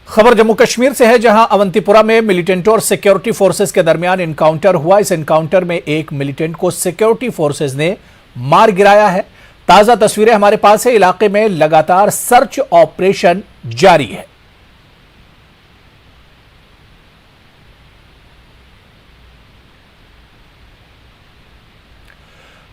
खबर जम्मू कश्मीर से है, जहां अवंतीपुरा में मिलिटेंट और सिक्योरिटी फोर्सेस के दरमियान एनकाउंटर हुआ। इस एनकाउंटर में एक मिलिटेंट को सिक्योरिटी फोर्सेस ने मार गिराया है। ताजा तस्वीरें हमारे पास है। इलाके में लगातार सर्च ऑपरेशन जारी है।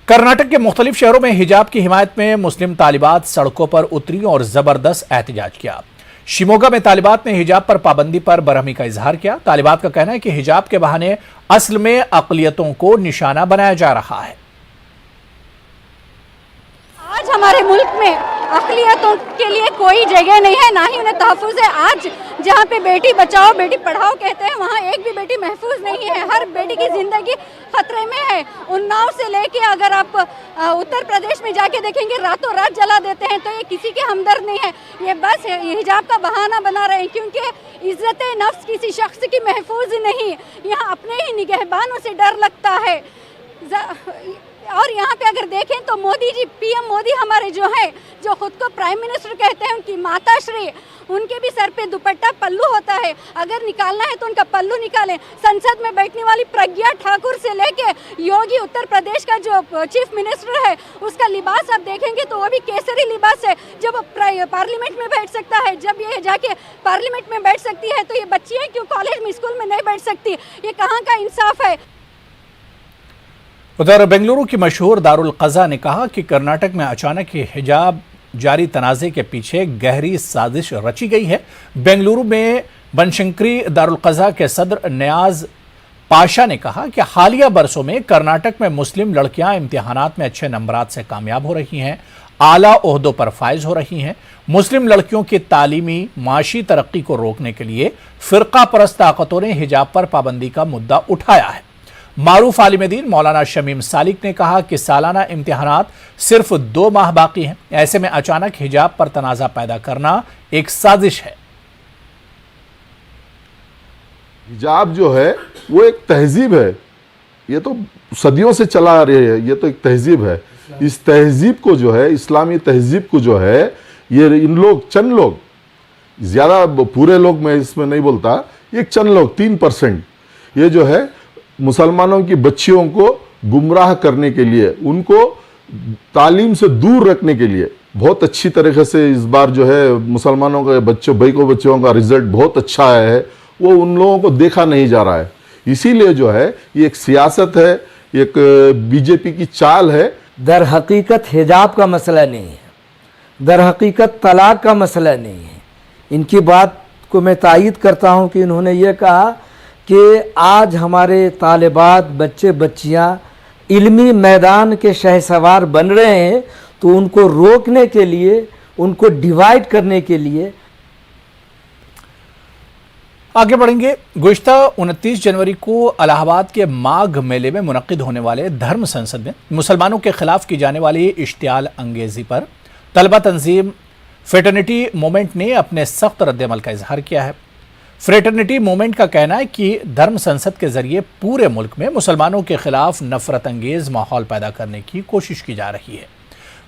कर्नाटक के मुख्तलिफ शहरों में हिजाब की हिमायत में मुस्लिम तालिबात सड़कों पर उतरी और जबरदस्त एहतजाज किया। शिमोगा में तालिबात ने हिजाब पर पाबंदी पर बरहमी का इजहार किया। तालिबात का कहना है कि हिजाब के बहाने असल में अक़लियतों को निशाना बनाया जा रहा है। आज हमारे मुल्क में अक़लियतों के लिए कोई जगह नहीं है, ना ही उन्हें तहफ़्फ़ुज़ है। आज जहाँ पे बेटी बचाओ बेटी पढ़ाओ कहते हैं, वहाँ एक भी बेटी महफूज नहीं है। हर बेटी की ज़िंदगी खतरे में है। उन्नाव से लेके अगर आप उत्तर प्रदेश में जाके देखेंगे, रातों रात जला देते हैं। तो ये किसी के हमदर्द नहीं है, ये बस हिजाब का बहाना बना रहे हैं, क्योंकि इज़्ज़त नफ्स किसी शख्स की महफूज नहीं। यहाँ अपने ही निगहबानों से डर लगता है। और यहाँ पे अगर देखें तो मोदी जी, पीएम मोदी हमारे जो है, जो खुद को प्राइम मिनिस्टर कहते हैं, उनकी माता श्री, उनके भी सर पे दुपट्टा पल्लू होता है। अगर निकालना है तो उनका पल्लू निकालें। संसद में बैठने वाली प्रज्ञा ठाकुर से लेके योगी उत्तर प्रदेश का जो चीफ मिनिस्टर है, उसका लिबास आप देखेंगे तो वो भी केसरी लिबास है। जब पार्लियामेंट में बैठ सकता है, जब ये जाके पार्लियामेंट में बैठ सकती है, तो ये बच्चियाँ क्यों कॉलेज में, स्कूल में नहीं बैठ सकती? ये कहाँ का इंसाफ है? उधर बेंगलुरु की मशहूर दारुल क़ज़ा ने कहा कि कर्नाटक में अचानक ही हिजाब जारी तनाज़े के पीछे गहरी साजिश रची गई है। बेंगलुरु में बनशंकरी दारुल क़ज़ा के सदर नियाज पाशा ने कहा कि हालिया बरसों में कर्नाटक में मुस्लिम लड़कियां इम्तिहानात में अच्छे नंबरात से कामयाब हो रही हैं, आला ओहदों पर फायज हो रही हैं। मुस्लिम लड़कियों की तालीमी माशी तरक्की को रोकने के लिए फ़िरका परस्त ताकतों ने हिजाब पर पाबंदी का मुद्दा उठाया है। मारूफ आलिम दीन मौलाना शमीम सालिक ने कहा कि सालाना इम्तिहानात सिर्फ 2 माह बाकी हैं। ऐसे में अचानक हिजाब पर तनाज़ा पैदा करना एक साजिश है। हिजाब जो है वो एक तहजीब है, ये तो सदियों से चला आ रही है, ये तो एक तहजीब है। इस तहजीब को जो है, इस्लामी तहजीब को जो है, ये इन लोग, चंद लोग, ज़्यादा पूरे लोग मैं इसमें नहीं बोलता, एक चंद लोग 3%, ये जो है मुसलमानों की बच्चियों को गुमराह करने के लिए, उनको तालीम से दूर रखने के लिए बहुत अच्छी तरीके से इस बार जो है मुसलमानों के बच्चों का रिजल्ट बहुत अच्छा आया है। वो उन लोगों को देखा नहीं जा रहा है। इसीलिए जो है ये एक सियासत है, एक बीजेपी की चाल है। दर हकीकत हिजाब का मसला नहीं है, दर हकीकत तलाक का मसला नहीं है। इनकी बात को मैं तायीद करता हूँ कि इन्होंने ये कहा कि आज हमारे तालिबात बच्चे बच्चियां इल्मी मैदान के शहसवार बन रहे हैं, तो उनको रोकने के लिए, उनको डिवाइड करने के लिए। आगे बढ़ेंगे। गुज़िश्ता 29 जनवरी को इलाहाबाद के माघ मेले में मुनक्किद होने वाले धर्म संसद में मुसलमानों के खिलाफ की जाने वाली इश्तियाल अंगेजी पर तलबा तंजीम फ्रेटर्निटी मूवमेंट ने अपने सख्त रद्द-ए-अमल का इजहार किया है। फ्रेटर्निटी मूवमेंट का कहना है कि धर्म संसद के जरिए पूरे मुल्क में मुसलमानों के खिलाफ नफरत अंगेज माहौल पैदा करने की कोशिश की जा रही है।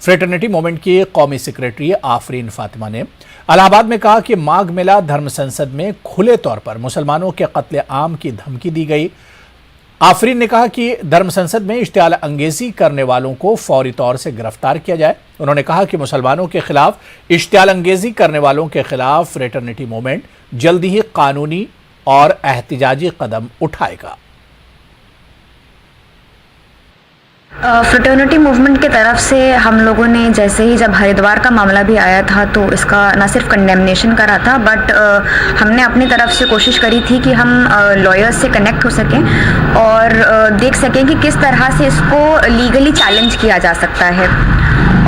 फ्रेटर्निटी मूवमेंट की कौमी सेक्रेटरी आफरीन फातिमा ने इलाहाबाद में कहा कि माघ मेला धर्म संसद में खुले तौर पर मुसलमानों के कत्ले आम की धमकी दी गई। आफरीन ने कहा कि धर्म संसद में इश्तियाल अंगेजी करने वालों को फौरी तौर से गिरफ्तार किया जाए। उन्होंने कहा कि मुसलमानों के खिलाफ इश्तियाल अंगेजी करने वालों के खिलाफ फ्रेटर्निटी मूवमेंट जल्दी ही कानूनी और एहतिजाजी कदम उठाएगा। फ्रेटर्निटी मूवमेंट की तरफ से हम लोगों ने, जैसे ही जब हरिद्वार का मामला भी आया था, तो इसका ना सिर्फ कंडेमनेशन करा था, बट हमने अपनी तरफ से कोशिश करी थी कि हम लॉयर्स से कनेक्ट हो सकें और देख सकें कि किस तरह से इसको लीगली चैलेंज किया जा सकता है।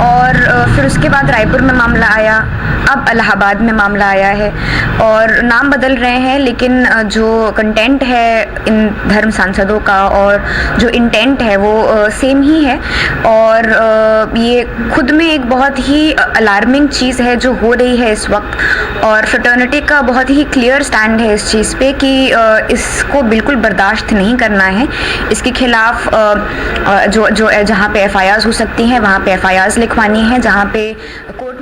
और फिर उसके बाद रायपुर में मामला आया, अब इलाहाबाद में मामला आया है और नाम बदल रहे हैं, लेकिन जो कंटेंट है इन धर्म सांसदों का और जो इंटेंट है वो सेम ही है। और ये खुद में एक बहुत ही अलार्मिंग चीज़ है जो हो रही है इस वक्त। और फ्रेटर्निटी का बहुत ही क्लियर स्टैंड है इस चीज़ पे कि इसको बिल्कुल बर्दाश्त नहीं करना है। इसके खिलाफ जो जहाँ पे FIRs हो सकती हैं वहाँ पे FIRs लिखवानी है, जहाँ पे कोर्ट।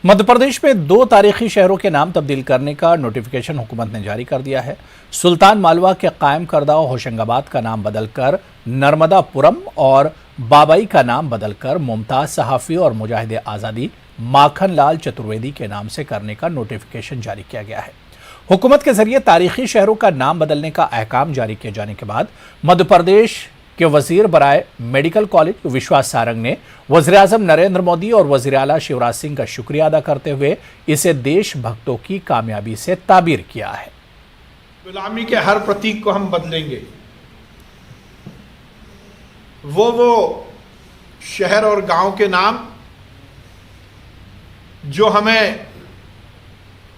मध्य प्रदेश में 2 तारीखी शहरों के नाम तब्दील करने का नोटिफिकेशन हुकूमत ने जारी कर दिया है। सुल्तान मालवा के कायम करदा होशंगाबाद का नाम बदलकर नर्मदापुरम और बाबई का नाम बदलकर मुमताज सहाफ़ी और मुजाहिद आज़ादी माखन लाल चतुर्वेदी के नाम से करने का नोटिफिकेशन जारी किया गया है। हुकूमत के जरिए तारीखी शहरों का नाम बदलने का अहकाम जारी किए जाने के बाद मध्य प्रदेश के वजीर बराए मेडिकल कॉलेज विश्वास सारंग ने वज़ीर-ए-आज़म नरेंद्र मोदी और वज़ीर आला शिवराज सिंह का शुक्रिया अदा करते हुए इसे देशभक्तों की कामयाबी से ताबीर किया है। गुलामी के हर प्रतीक को हम बदलेंगे। वो शहर और गांव के नाम जो हमें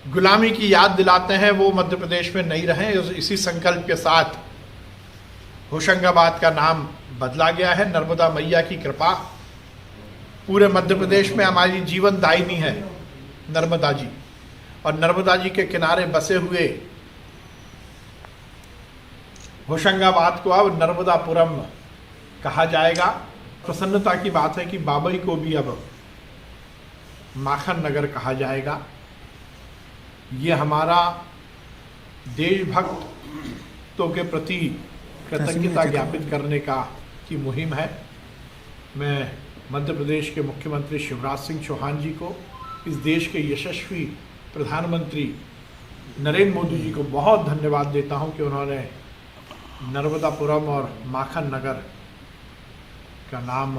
गुलामी की याद दिलाते हैं वो मध्य प्रदेश में नहीं रहे। इसी संकल्प के साथ होशंगाबाद का नाम बदला गया है। नर्मदा मैया की कृपा पूरे मध्य प्रदेश में हमारी जीवन दायिनी है नर्मदा जी, और नर्मदा जी के किनारे बसे हुए होशंगाबाद को अब नर्मदापुरम कहा जाएगा। प्रसन्नता की बात है कि बाबई को भी अब माखन नगर कहा जाएगा। ये हमारा देशभक्तों के प्रति कृतज्ञता ज्ञापित करने की मुहिम है। मैं मध्य प्रदेश के मुख्यमंत्री शिवराज सिंह चौहान जी को, इस देश के यशस्वी प्रधानमंत्री नरेंद्र मोदी जी को बहुत धन्यवाद देता हूं कि उन्होंने नर्मदापुरम और माखन नगर का नाम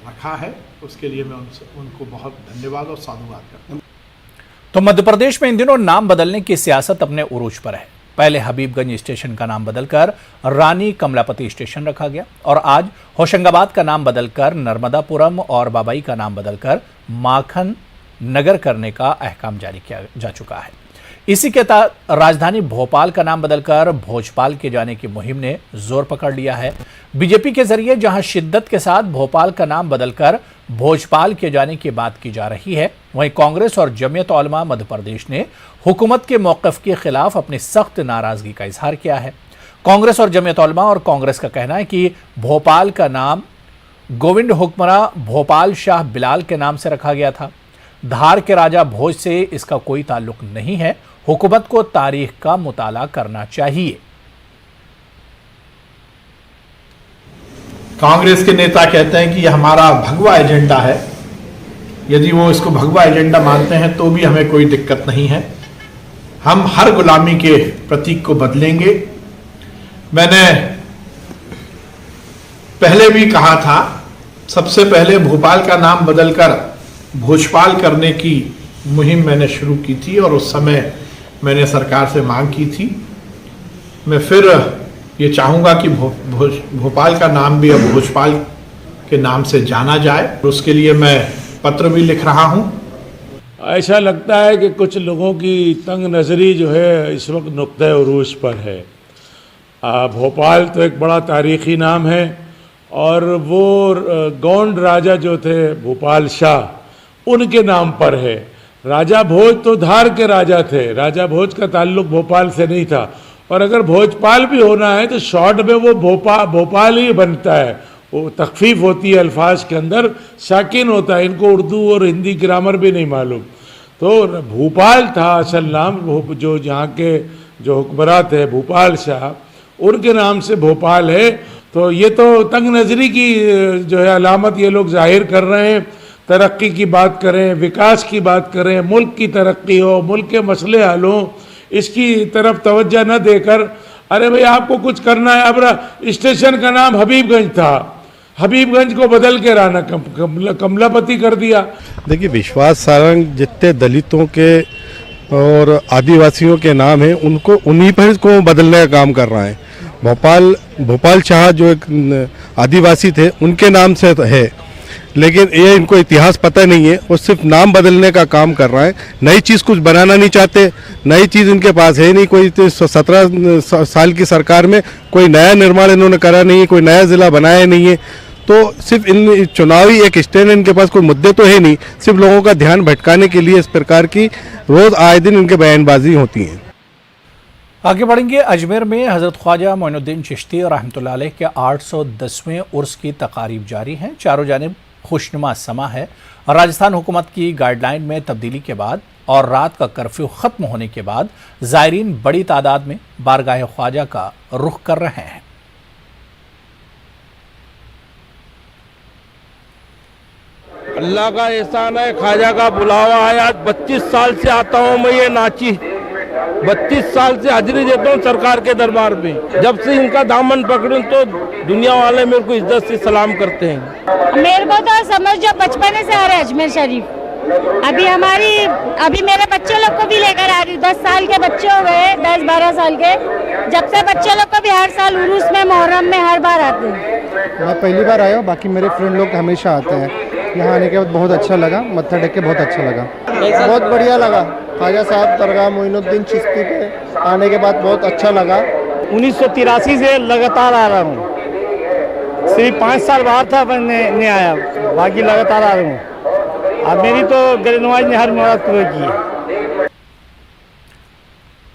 रखा है। उसके लिए मैं उनको बहुत धन्यवाद और साधुवाद करता हूँ। तो मध्य प्रदेश में इन दिनों नाम बदलने की सियासत अपने उरूज पर है। पहले हबीबगंज स्टेशन का नाम बदलकर रानी कमलापति स्टेशन रखा गया और आज होशंगाबाद का नाम बदलकर नर्मदापुरम और बाबई का नाम बदलकर माखन नगर करने का अहकाम जारी किया जा चुका है। इसी के तहत राजधानी भोपाल का नाम बदलकर भोजपाल के जाने की मुहिम ने जोर पकड़ लिया है। बीजेपी के जरिए जहां शिद्दत के साथ भोपाल का नाम बदलकर भोजपाल के जाने की बात की जा रही है, वहीं कांग्रेस और जमीयत उलमा मध्य प्रदेश ने हुकूमत के मौक़िफ़ के खिलाफ अपनी सख्त नाराजगी का इजहार किया है। कांग्रेस और जमीयत उलमा और कांग्रेस का कहना है कि भोपाल का नाम गोविंद हुक्मरा भोपाल शाह बिलाल के नाम से रखा गया था। धार के राजा भोज से इसका कोई ताल्लुक नहीं है। हुकूमत को तारीख का मुताला करना चाहिए। कांग्रेस के नेता कहते हैं कि यह हमारा भगवा एजेंडा है। यदि वो इसको भगवा एजेंडा मानते हैं तो भी हमें कोई दिक्कत नहीं है। हम हर गुलामी के प्रतीक को बदलेंगे। मैंने पहले भी कहा था, सबसे पहले भोपाल का नाम बदलकर भोजपाल करने की मुहिम मैंने शुरू की थी और उस समय मैंने सरकार से मांग की थी। मैं फिर ये चाहूँगा कि भोपाल का नाम भी अब भोजपाल के नाम से जाना जाए। उसके लिए मैं पत्र भी लिख रहा हूँ। ऐसा लगता है कि कुछ लोगों की तंग नज़री जो है इस वक्त नुक्ते उरूज पर है। भोपाल तो एक बड़ा तारीख़ी नाम है और वो गोंड राजा जो थे भोपाल शाह, उनके नाम पर है। राजा भोज तो धार के राजा थे, राजा भोज का ताल्लुक भोपाल से नहीं था। और अगर भोजपाल भी होना है तो शॉर्ट में वो भोपाल ही बनता है। वो तखफीफ होती है अल्फाज के अंदर, साकिन होता है। इनको उर्दू और हिंदी ग्रामर भी नहीं मालूम। तो भोपाल था असल नाम, जो यहाँ के जो हुक्मरान थे भोपाल शाह, उनके नाम से भोपाल है। तो ये तो तंग नज़री की जो है अलामत ये लोग जाहिर कर रहे हैं। तरक्की की बात करें, विकास की बात करें, मुल्क की तरक्की हो, मुल्क के मसले हल हों, इसकी तरफ तवज्जो न देकर अरे भाई आपको कुछ करना है। अब स्टेशन का नाम हबीबगंज था, हबीबगंज को बदल के राना कमलापति कर दिया। देखिए, विश्वास सारंग जितने दलितों के और आदिवासियों के नाम हैं उनको उन्हीं पर को बदलने का काम कर रहा है। भोपाल शाह जो एक आदिवासी थे उनके नाम से है, लेकिन ये इनको इतिहास पता नहीं है। वो सिर्फ नाम बदलने का काम कर रहा है। नई चीज़ कुछ बनाना नहीं चाहते। नई चीज़ इनके पास है नहीं। कोई 17 साल की सरकार में कोई नया निर्माण इन्होंने करा नहीं है, कोई नया ज़िला बनाया नहीं है। तो सिर्फ इन चुनावी एक स्टैंड, इनके पास कोई मुद्दे तो है नहीं, सिर्फ लोगों का ध्यान भटकाने के लिए इस प्रकार की रोज़ आए दिन इनके बयानबाजी होती हैं। आगे बढ़ेंगे। अजमेर में हज़रत ख्वाजा मोइनुद्दीन चिश्ती रहमतुल्लाह अलैह के 810वें उर्स की तकारीब जारी हैं। चारों जानिब खुशनुमा समा है। राजस्थान हुकूमत की गाइडलाइन में तब्दीली के बाद और रात का कर्फ्यू खत्म होने के बाद ज़ायरीन बड़ी तादाद में बारगाह ख्वाजा का रुख कर रहे हैं। अल्लाह का एहसान है, ख्वाजा का बुलावा है। आज 25 साल से आता हूँ मैं ये नाची, 32 साल से हाजिरी देता हूँ सरकार के दरबार में। जब से इनका दामन पकड़ूं तो दुनिया वाले मेरे को इज्जत से सलाम करते हैं। मेरे को तो समझो बचपन से आ रहा है अजमेर शरीफ। अभी मेरे बच्चे लोग को भी लेकर आ रही हूँ। 10 साल के बच्चे हो गए, 10-12 साल के। जब से बच्चे लोग को भी हर साल उरूस में, मुहर्रम में हर बार आते हैं। मैं पहली बार आया हूँ, बाकी मेरे फ्रेंड लोग हमेशा आते हैं। यहाँ आने के बाद बहुत अच्छा लगा, मत्था टेक के बहुत अच्छा लगा, बहुत बढ़िया लगा। ख्वाजा साहब दरगाह मोइनुद्दीन चिश्ती पे आने के बाद बहुत अच्छा लगा। 1983 से लगातार आ रहा हूँ, सिर्फ 5 साल बाहर था पर नहीं आया, बाकी लगातार आ रहा हूँ। अब मेरी तो गरीब नवाज ने हर मुराद पूरी की है।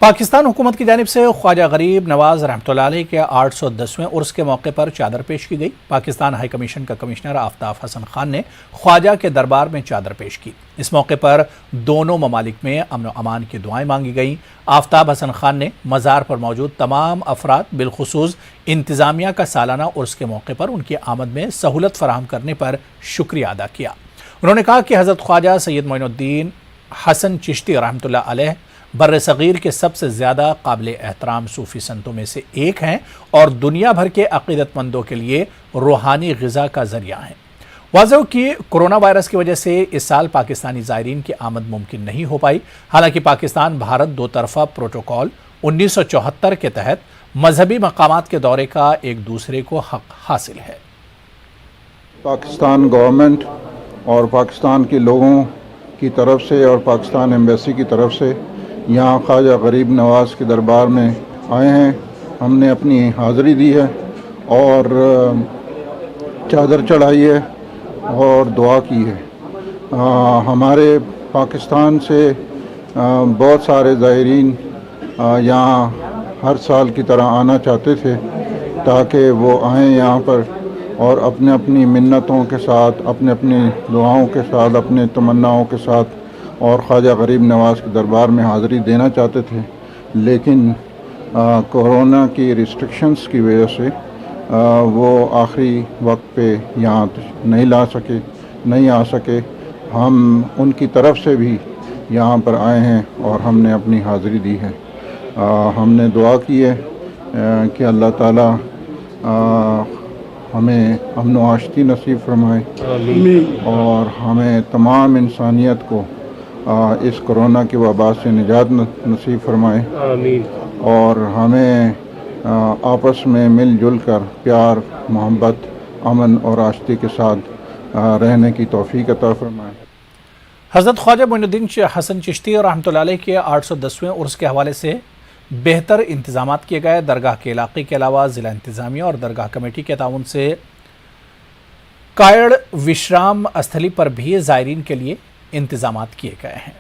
पाकिस्तान हुकूमत की जानिब से ख्वाजा गरीब नवाज रहमतुल्लाह अलैह के 810वें उर्स के मौके पर चादर पेश की गई। पाकिस्तान हाई कमीशन का कमिश्नर आफ्ताब हसन खान ने ख्वाजा के दरबार में चादर पेश की। इस मौके पर दोनों ममालिक में अमन व अमान की दुआएं मांगी गईं। आफ्ताब हसन खान ने मज़ार पर मौजूद तमाम अफराद बिलखुसूस इंतज़ामिया का सालाना उर्स के मौके पर उनकी आमद में सहूलत फराहम करने पर शुक्रिया अदा किया। उन्होंने कहा कि हज़रत ख्वाजा सैयद मोइनुद्दीन हसन चिश्ती रहमतुल्लाह अलैह बर्र सगीर के सबसे ज़्यादा काबिल एहतराम सूफ़ी संतों में से एक हैं और दुनिया भर के अक़ीदतमंदों के लिए रूहानी ग़िज़ा का ज़रिया हैं। वाज़ेह कि कोरोना वायरस की वजह से इस साल पाकिस्तानी ज़ायरीन की आमद मुमकिन नहीं हो पाई। हालांकि पाकिस्तान भारत दो तरफ़ा प्रोटोकॉल 1974 के तहत मजहबी मकामात के दौरे का एक दूसरे को हक हासिल है। पाकिस्तान गवर्नमेंट और पाकिस्तान के लोगों की तरफ से और पाकिस्तान एम्बेसी की तरफ से यहाँ ख्वाजा गरीब नवाज के दरबार में आए हैं। हमने अपनी हाज़िरी दी है और चादर चढ़ाई है और दुआ की है। हमारे पाकिस्तान से बहुत सारे ज़ायरीन यहाँ हर साल की तरह आना चाहते थे ताकि वो आएँ यहाँ पर और अपने अपनी मिन्नतों के साथ, अपने अपनी दुआओं के साथ, अपने तमन्नाओं के साथ और ख्वाजा गरीब नवाज के दरबार में हाज़िरी देना चाहते थे। लेकिन कोरोना की रिस्ट्रिक्शंस की वजह से वो आखिरी वक्त पे यहाँ नहीं आ सके। हम उनकी तरफ से भी यहाँ पर आए हैं और हमने अपनी हाज़िरी दी है। हमने दुआ की है कि अल्लाह ताला हमें अमन व आशती नसीब फरमाए और हमें तमाम इंसानियत को इस कोरोना की वबा से निजात नसीब फरमाए और हमें आपस में मिलजुल कर प्यार, मोहब्बत, अमन और आशती के साथ रहने की तौफीक अता फरमाए। हज़रत ख्वाजा मोइनुद्दीन हसन चिश्ती रहमतुल्लाह अलैह के 810वें उर्स के हवाले से बेहतर इंतज़ामात किए गए। दरगाह के इलाके के अलावा ज़िला इंतज़ामिया और दरगाह कमेटी के ताउन से कायड़ विश्राम स्थली पर भी ज़ायरीन के लिए इंतज़ामात किए गए हैं।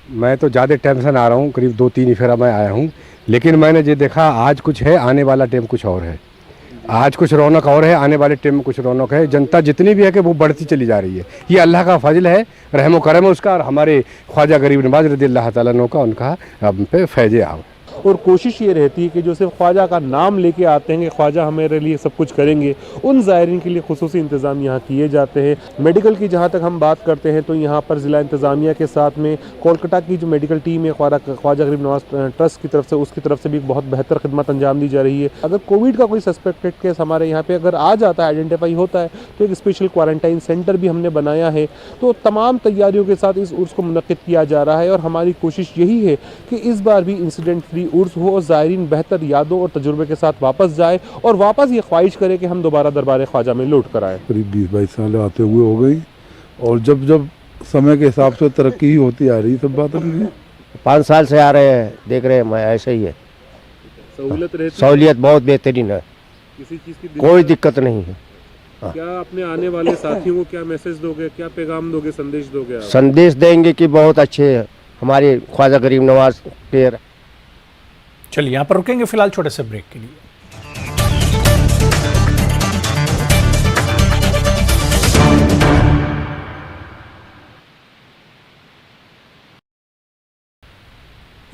मैं तो ज़्यादा टेंशन आ रहा हूँ, करीब 2-3 फेरा मैं आया हूँ, लेकिन मैंने ये देखा आज कुछ है, आने वाला टाइम कुछ और है। आज कुछ रौनक और है, आने वाले टाइम में कुछ रौनक है। जनता जितनी भी है कि वो बढ़ती चली जा रही है। ये अल्लाह का फजल है, रहम करम है उसका और हमारे ख्वाजा गरीब नवाज रज़ियल्लाहु ताला अन्हु का उनका हम पे फैज़े आव। और कोशिश ये रहती है कि जो सिर्फ ख्वाजा का नाम लेके आते हैं कि ख्वाजा हमारे लिए सब कुछ करेंगे, उन ज़ायरीन के लिए खुसूसी इंतज़ाम यहाँ किए जाते हैं। मेडिकल की जहाँ तक हम बात करते हैं तो यहाँ पर ज़िला इंतज़ामिया के साथ में कोलकाता की जो मेडिकल टीम है ख्वाजा गरीब नवाज ट्रस्ट की तरफ से, उसकी तरफ से भी बहुत बेहतर खिदमत अंजाम दी जा रही है। अगर कोविड का कोई सस्पेक्टेड केस हमारे यहाँ पर अगर आ जाता है, आइडेंटिफाई होता है, तो एक स्पेशल क्वारंटाइन सेंटर भी हमने बनाया है। तो तमाम तैयारियों के साथ इस उर्स को मुनक़्क़िद किया जा रहा है और हमारी कोशिश यही है कि इस बार भी इंसिडेंट फ्री उर्स हो और ज़ायरीन बेहतर यादों और तजुर्बे के साथ वापस जाए और वापस ये ख्वाहिश करे कि हम दोबारा दरबार ख्वाजा में लौट कर आए। करीब 20-22 साल आते हुए हो गई और जब जब समय के हिसाब से तरक्की होती आ रही सब बात है। 5 साल से आ रहे हैं, देख रहे हैं, मैं ऐसे ही है। सहूलियत बहुत बेहतरीन है, किसी चीज़ की कोई दिक्कत नहीं है। क्या अपने आने वाले साथियों को क्या मैसेज दोगे, क्या पैगाम दोगे, संदेश दोगे? संदेश देंगे कि बहुत अच्छे हमारे ख्वाजा गरीब नवाज पे। चलिए यहाँ पर रुकेंगे फिलहाल छोटे से ब्रेक के लिए।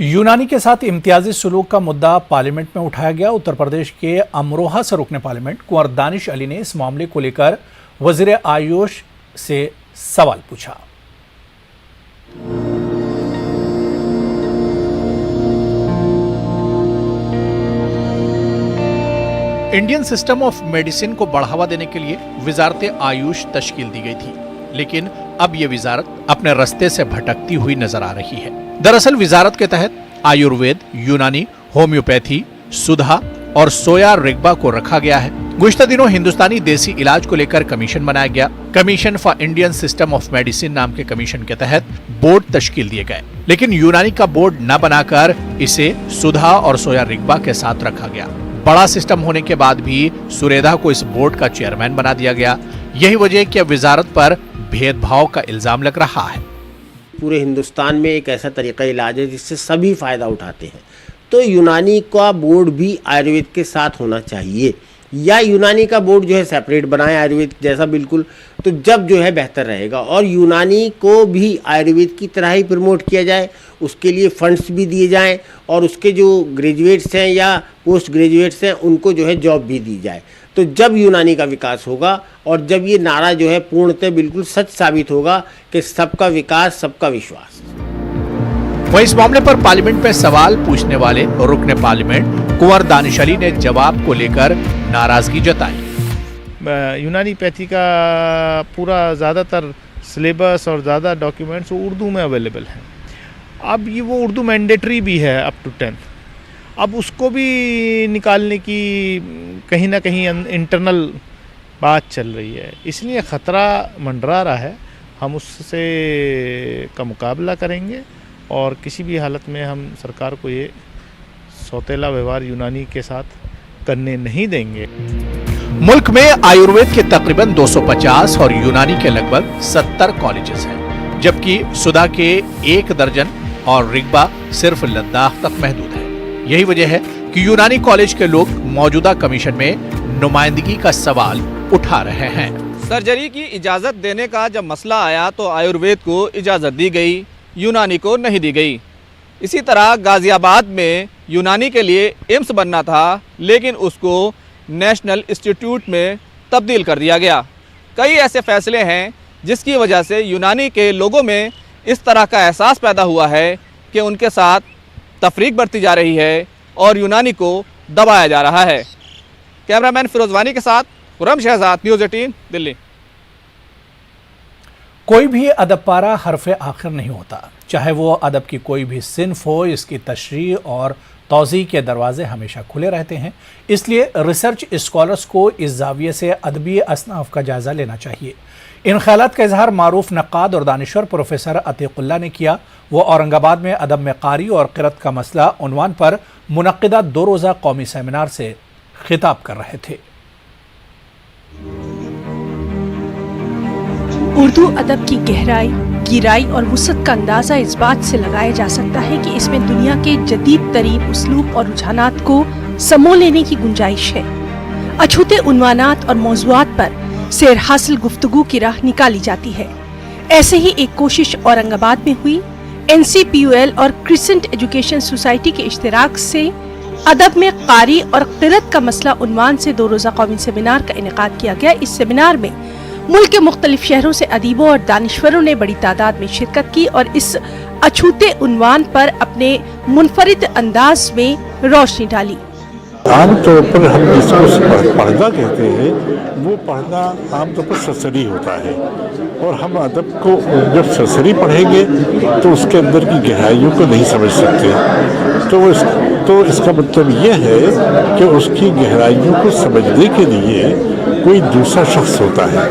यूनानी के साथ इम्तियाजी सलूक का मुद्दा पार्लियामेंट में उठाया गया। उत्तर प्रदेश के अमरोहा से रुकने पार्लियामेंट कुंवर दानिश अली ने इस मामले को लेकर वजीर आयुष से सवाल पूछा। इंडियन सिस्टम ऑफ मेडिसिन को बढ़ावा देने के लिए वजारत आयुष तश्कील दी गई थी, लेकिन अब यह वजारत अपने रास्ते से भटकती हुई नजर आ रही है। दरअसल वजारत के तहत आयुर्वेद, यूनानी, होम्योपैथी, सुधा और सोया रिग्बा को रखा गया है। गुज़िश्ता दिनों हिंदुस्तानी देसी इलाज को लेकर कमीशन बनाया गया। Commission for Indian system of medicine नाम के कमीशन के तहत बोर्ड तश्कील दिए गए, लेकिन यूनानी का बोर्ड न बनाकर इसे सुधा और सोया रिग्बा के साथ रखा गया। बड़ा सिस्टम होने के बाद भी सुरेधा को इस बोर्ड का चेयरमैन बना दिया गया। यही वजह है कि अब वजारत पर भेदभाव का इल्जाम लग रहा है। पूरे हिंदुस्तान में एक ऐसा तरीका इलाज है जिससे सभी फ़ायदा उठाते हैं, तो यूनानी का बोर्ड भी आयुर्वेद के साथ होना चाहिए, या यूनानी का बोर्ड जो है सेपरेट बनाए आयुर्वेद जैसा बिल्कुल, तो जब जो है बेहतर रहेगा। और यूनानी को भी आयुर्वेद की तरह ही प्रमोट किया जाए, उसके लिए फंड्स भी दिए जाएं, और उसके जो ग्रेजुएट्स हैं या पोस्ट ग्रेजुएट्स हैं उनको जो है जॉब भी दी जाए। तो जब यूनानी का विकास होगा और जब ये नारा जो है पूर्णतः बिल्कुल सच साबित होगा कि सबका विकास सबका विश्वास। वहीं इस मामले पर पार्लियामेंट में सवाल पूछने वाले रुकने पार्लियामेंट कुंवर दानिश अली ने जवाब को लेकर नाराजगी जताई। यूनानी पैथी का पूरा ज़्यादातर सिलेबस और ज़्यादा डॉक्यूमेंट्स उर्दू में अवेलेबल हैं। अब ये वो उर्दू मैंडेटरी भी है अप टू 10, अब उसको भी निकालने की कहीं ना कहीं इंटरनल बात चल रही है, इसलिए ख़तरा मंडरा रहा है। हम उससे का मुकाबला करेंगे और किसी भी हालत में हम सरकार को ये सौतेला व्यवहार यूनानी के साथ करने नहीं देंगे। मुल्क में आयुर्वेद के तकरीबन 250 और यूनानी के लगभग 70 कॉलेजेस हैं, जबकि सुधा के 1 दर्जन और रिग्बा सिर्फ लद्दाख तक महदूद है। यही वजह है कि यूनानी कॉलेज के लोग मौजूदा कमीशन में नुमाइंदगी का सवाल उठा रहे हैं। सर्जरी की इजाज़त देने का जब मसला आया तो आयुर्वेद को इजाज़त दी गई, यूनानी को नहीं दी गई। इसी तरह गाज़ियाबाद में यूनानी के लिए एम्स बनना था, लेकिन उसको नेशनल इंस्टीट्यूट में तब्दील कर दिया गया। कई ऐसे फैसले हैं जिसकी वजह से यूनानी के लोगों में इस तरह का एहसास पैदा हुआ है कि उनके साथ तफरीक बरती जा रही है और यूनानी को दबाया जा रहा है। कैमरामैन फिरोजवानी के साथ खुरम शहजाद, न्यूज़ 18 दिल्ली। कोई भी अदब पारा हरफ आखिर नहीं होता, चाहे वो अदब की कोई भी सिन्फ हो। इसकी तशरीह और तौज़ीह के दरवाजे हमेशा खुले रहते हैं। इसलिए रिसर्च स्कॉलर्स को इस जाविये से अदबी असनाफ का जायज़ा लेना चाहिए। इन ख्यालात का इजहार मारूफ नक्काद और दानिश्वर प्रोफेसर अतीकुल्लाह ने किया। वो औरंगाबाद में अदब में कारी और क़िरात का मसला उन्वान पर मुनक्किदा 2 रोज़ा कौमी सेमिनार से खिताब कर रहे थे। उर्दू अदब की गहराई, गिराई और वुसअत का अंदाज़ा इस बात से लगाया जा सकता है कि इसमें दुनिया के जदीद तरीन उसलूब और रुझानात को समो लेने की गुंजाइश है। अछूते उन्वानात और मौज़ूआत पर सैर हासिल गुफ्तगू की राह निकाली जाती है। ऐसे ही एक कोशिश औरंगाबाद में हुई। NCPUL और क्रिसेंट एजुकेशन सोसाइटी के इश्तिराक से अदब में कारी और क़िरात का मसला उन्वान से 2 रोज़ा कौमी सेमिनार का इनेकाद किया गया। इस सेमिनार में मुल्क के मुख्तलिफ शहरों से अदीबों और दानिश्वरों ने बड़ी तादाद में शिरकत की और इस अछूते उन्वान पर अपने मुनफरिद अंदाज में रोशनी डाली। आमतौर पर हम जिसको पर्दा कहते हैं वो पर्दा आमतौर पर सरसरी होता है, और हम अदब को जब सरसरी पढ़ेंगे तो उसके अंदर की गहराइयों को नहीं समझ सकते। तो इसका मतलब ये है कि उसकी गहराइयों को समझने के लिए कोई दूसरा शख्स होता है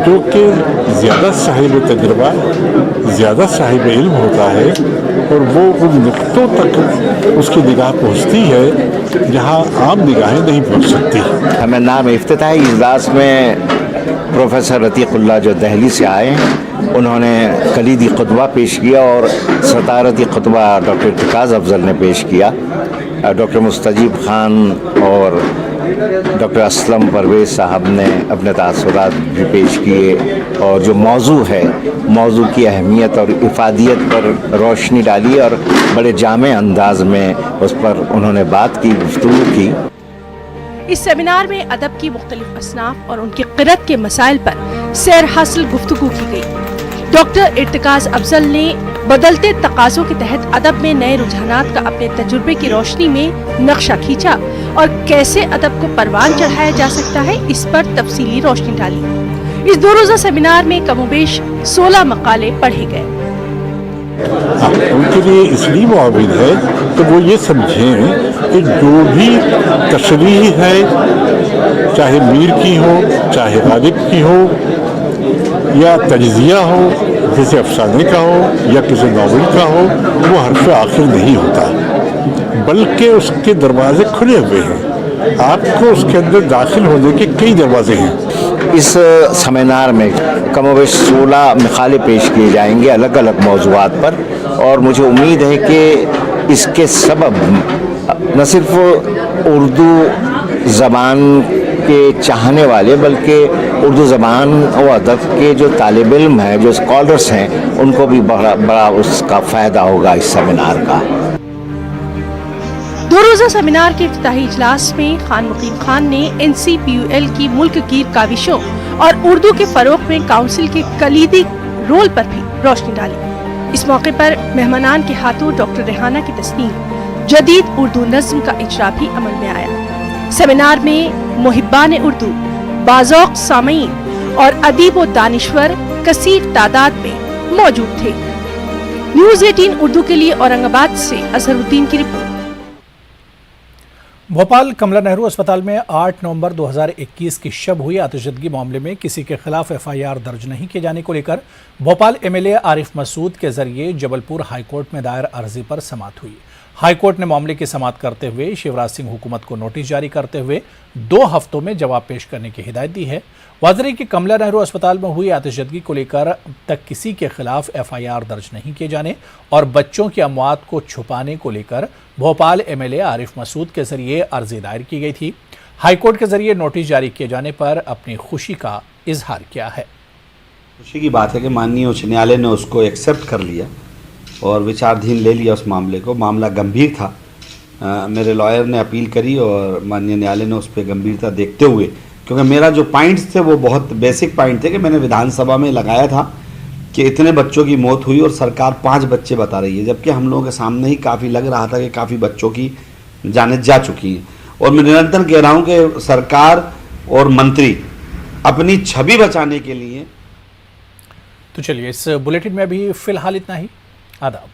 जो कि ज़्यादा साहिब तजुर्बा, ज़्यादा साहिब इल्म होता है, और वो उन नुक्तों तक उसकी निगाह पहुँचती है जहाँ आम निगाहें नहीं पहुँच सकती। हमें नाम इफ्तिताही इजलास में प्रोफेसर अतीकुल्लाह जो दिल्ली से आए, उन्होंने कलीदी खुतबा पेश किया और सतारती खुतबा डॉक्टर इर्तिकाज़ अफजल ने पेश किया। डॉक्टर मुस्तजीब खान और डॉक्टर असलम परवेज़ साहब ने अपने तासुरात भी पेश किए और जो मौजू है, मौजू की अहमियत और इफ़ादियत पर रोशनी डाली और बड़े जामे अंदाज में उस पर उन्होंने बात की, गुफ्तगू की। इस सेमिनार में अदब की मुख्तलिफ असनाफ और उनकी क़िरत के मसाइल पर सैर हासिल गुफ्तगू की गई। डॉक्टर इर्तिकाज़ अफजल ने बदलते तकाज़ों के तहत अदब में नए रुझानात का अपने तजुर्बे की रोशनी में नक्शा खींचा और कैसे अदब को परवान चढ़ाया जा सकता है, इस पर तफसीली रोशनी डाली। इस 2 रोज़ा सेमिनार में कमोबेश 16 मकाले पढ़े गए। उनके लिए इसलिए मुआविन है तो वो ये समझें कि जो भी तशरीह है, चाहे मीर की हो, चाहे गालिब की हो, या तज्जिया हो, किसी अफसाने का हो या किसी नावल का हो, वो हर्फ आखिर नहीं होता, बल्कि उसके दरवाजे खुले हुए हैं। आपको उसके अंदर दाखिल होने के कई दरवाजे हैं। इस सेमिनार में कमोबेश 16 मकाले पेश किए जाएंगे अलग अलग मौज़ूआत पर, और मुझे उम्मीद है कि इसके सबब न सिर्फ उर्दू ज़बान के चाहने वाले बल्कि उर्दू ज़बान और अदब के जो तालिब इल्म हैं, जो स्कॉलर्स हैं, उनको भी बड़ा उसका फ़ायदा होगा इस सेमिनार का। 2 रोज़ा सेमिनार के इफ्तिताही इजलास में खान मुकीम खान ने NCPUL की मुल्क गिर काविशों और उर्दू के फ़रोग़ में काउंसिल के कलीदी रोल पर भी रोशनी डाली। इस मौके पर मेहमानान के हाथों डॉक्टर रेहाना की तस्नीम जदीद उर्दू नज़्म का इजरा भी अमल में आया। सेमिनार में मुहिब्बान उर्दू, बाज़ौक़ सामीन और अदीब व दानिश्वर कसीर तादाद में मौजूद थे। न्यूज़ 18 उर्दू के लिए औरंगाबाद से अजहरुद्दीन की रिपोर्ट। भोपाल कमला नेहरू अस्पताल में 8 नवंबर 2021 की शब हुई आतिशबाजी मामले में किसी के खिलाफ FIR दर्ज नहीं किए जाने को लेकर भोपाल MLA आरिफ मसूद के जरिए जबलपुर हाईकोर्ट में दायर अर्जी पर समाअत हुई। हाईकोर्ट ने मामले की समाअत करते हुए शिवराज सिंह हुकूमत को नोटिस जारी करते हुए 2 हफ्तों में जवाब पेश करने की हिदायत दी है। वाज़ रहे कि कमला नेहरू अस्पताल में हुई आतिशबाजी को लेकर अब तक किसी के खिलाफ FIR दर्ज नहीं किए जाने और बच्चों की अमवात को छुपाने को लेकर भोपाल MLA आरिफ मसूद के जरिए अर्जी दायर की गई थी। हाईकोर्ट के जरिए नोटिस जारी किए जाने पर अपनी खुशी का इजहार किया है। खुशी की बात है कि माननीय उच्च न्यायालय ने उसको एक्सेप्ट कर लिया और विचाराधीन ले लिया उस मामले को। मामला गंभीर था, मेरे लॉयर ने अपील करी और माननीय न्यायालय ने उस पर गंभीरता देखते हुए, क्योंकि मेरा जो पॉइंट्स थे वो बहुत बेसिक पॉइंट थे कि मैंने विधानसभा में लगाया था कि इतने बच्चों की मौत हुई और सरकार 5 बच्चे बता रही है, जबकि हम लोगों के सामने ही काफ़ी लग रहा था कि काफ़ी बच्चों की जानें जा चुकी हैं। और मैं निरंतर कह रहा हूँ कि सरकार और मंत्री अपनी छवि बचाने के लिए। तो चलिए, इस बुलेटिन में अभी फिलहाल इतना ही। आदाब।